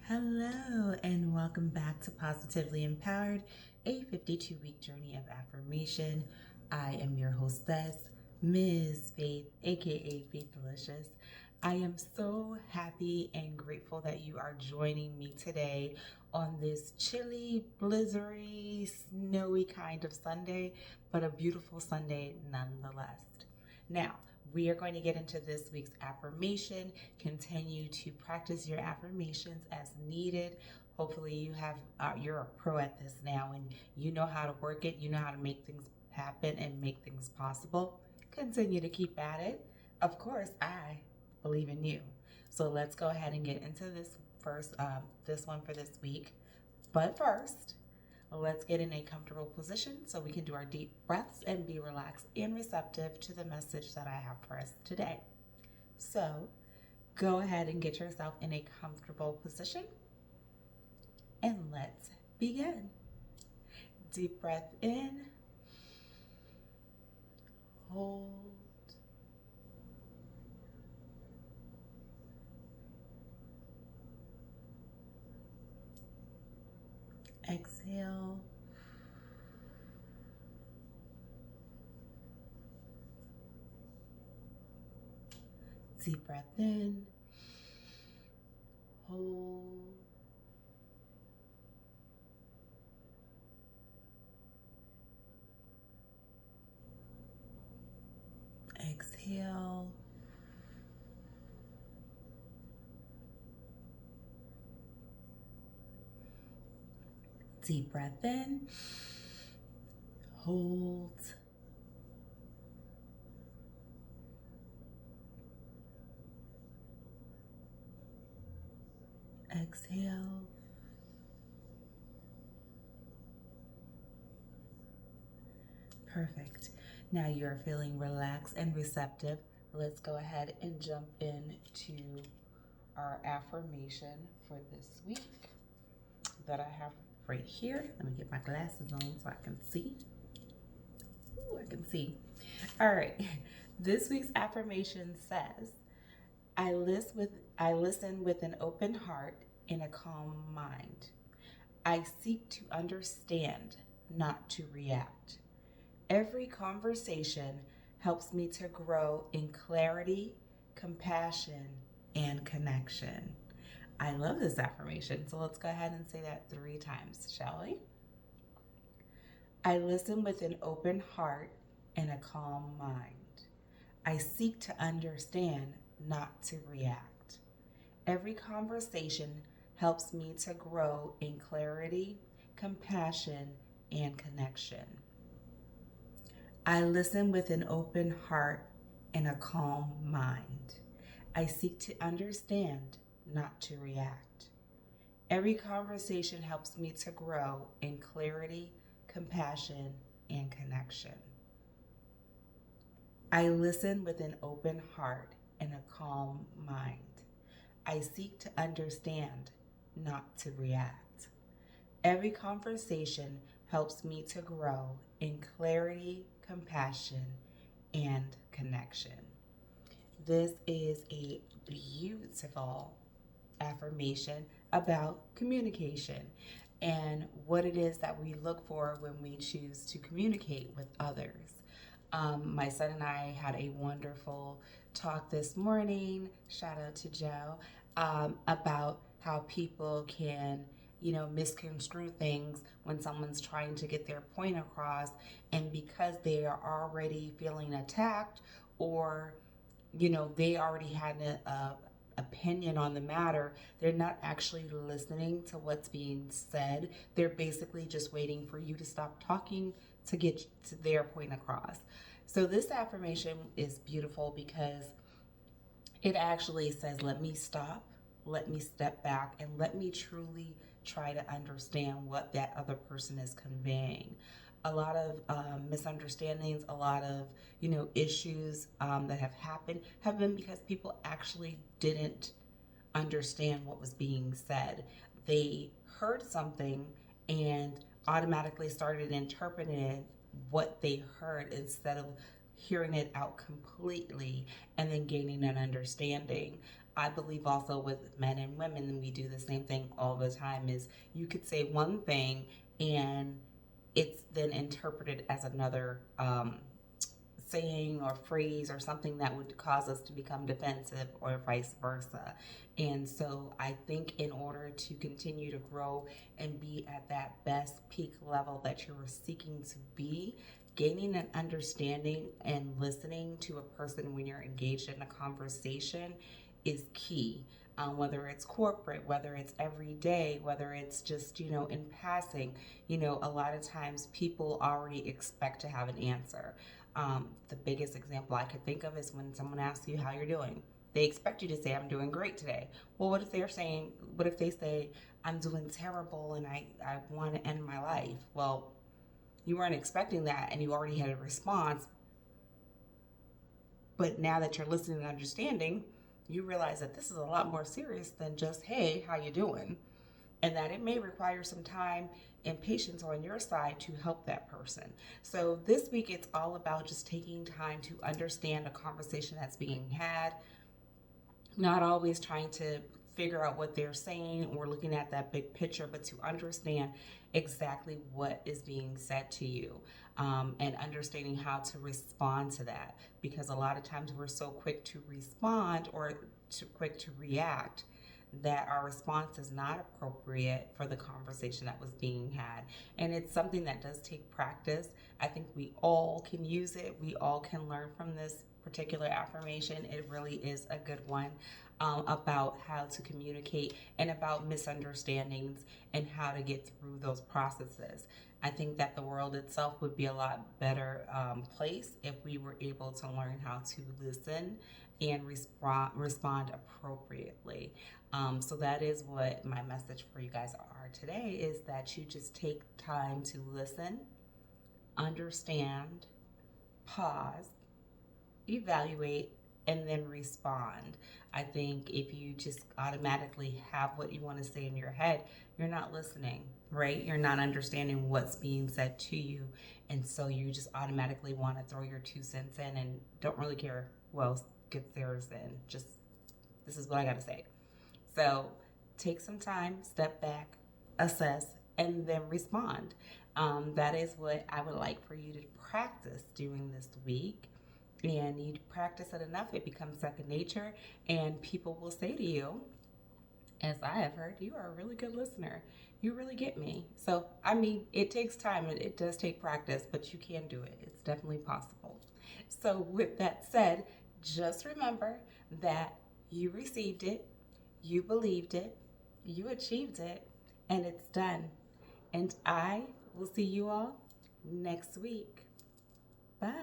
Hello, and welcome back to Positively Empowered, a 52-week journey of affirmation. I am your hostess, Ms. Faith, aka Faith Delicious. I am so happy and grateful that you are joining me today on this chilly, blizzardy, snowy kind of Sunday, but a beautiful Sunday nonetheless. Now, we are going to get into this week's affirmation. Continue to practice your affirmations as needed. Hopefully, you're a pro at this now, and you know how to work it. You know how to make things happen and make things possible. Continue to keep at it. Of course, I believe in you. So let's go ahead and get into this one for this week. But first, let's get in a comfortable position so we can do our deep breaths and be relaxed and receptive to the message that I have for us today. So go ahead and get yourself in a comfortable position and let's begin. Deep breath in, hold, exhale. Deep breath in, hold, exhale. Deep breath in, hold, exhale. Perfect. Now you're feeling relaxed and receptive. Let's go ahead and jump into our affirmation for this week that I have right here. Let me get my glasses on so I can see. Ooh, I can see. All right. This week's affirmation says, I listen with an open heart and a calm mind. I seek to understand, not to react. Every conversation helps me to grow in clarity, compassion, and connection. I love this affirmation, so let's go ahead and say that 3 times, shall we? I listen with an open heart and a calm mind. I seek to understand, not to react. Every conversation helps me to grow in clarity, compassion, and connection. I listen with an open heart and a calm mind. I seek to understand, not to react. Every conversation helps me to grow in clarity, compassion, and connection. I listen with an open heart and a calm mind. I seek to understand, not to react. Every conversation helps me to grow in clarity, compassion, and connection. This is a beautiful affirmation about communication and what it is that we look for when we choose to communicate with others. My son and I had a wonderful talk this morning, shout out to Joe, about how people can misconstrue things when someone's trying to get their point across, and because they are already feeling attacked, or they already had a opinion on the matter, they're not actually listening to what's being said. They're basically just waiting for you to stop talking to get to their point across. So this affirmation is beautiful because it actually says, let me stop, let me step back, and let me truly try to understand what that other person is conveying. A lot of misunderstandings, a lot of issues that have happened have been because people actually didn't understand what was being said. They heard something and automatically started interpreting what they heard instead of hearing it out completely and then gaining an understanding. I believe also with men and women, and we do the same thing all the time, is you could say one thing and it's then interpreted as another saying or phrase or something that would cause us to become defensive or vice versa. And so I think in order to continue to grow and be at that best peak level that you're seeking to be, gaining an understanding and listening to a person when you're engaged in a conversation is key. Whether it's corporate, whether it's every day, whether it's just, in passing, a lot of times people already expect to have an answer. The biggest example I could think of is when someone asks you how you're doing. They expect you to say, I'm doing great today. Well, what if they say, I'm doing terrible and I want to end my life? Well, you weren't expecting that and you already had a response. But now that you're listening and understanding, you realize that this is a lot more serious than just, hey, how you doing? And that it may require some time and patience on your side to help that person. So this week, it's all about just taking time to understand a conversation that's being had, not always trying to figure out what they're saying or looking at that big picture, but to understand exactly what is being said to you, and understanding how to respond to that. Because a lot of times we're so quick to respond or too quick to react that our response is not appropriate for the conversation that was being had. And it's something that does take practice. I think we all can use it. We all can learn from this particular affirmation. It really is a good one, about how to communicate and about misunderstandings and how to get through those processes. I think that the world itself would be a lot better place if we were able to learn how to listen and respond appropriately. So that is what my message for you guys are today, is that you just take time to listen, understand, pause, evaluate, and then respond. I think if you just automatically have what you want to say in your head, you're not listening, right? You're not understanding what's being said to you. And so you just automatically want to throw your 2 cents in and don't really care who else gets theirs in. Just, this is what I got to say. So take some time, step back, assess, and then respond. That is what I would like for you to practice during this week. And you practice it enough, it becomes second nature, and people will say to you, as I have heard, you are a really good listener. You really get me. So, I mean, it takes time and it does take practice, but you can do it. It's definitely possible. So, with that said, just remember that you received it, you believed it, you achieved it, and it's done. And I will see you all next week. Bye.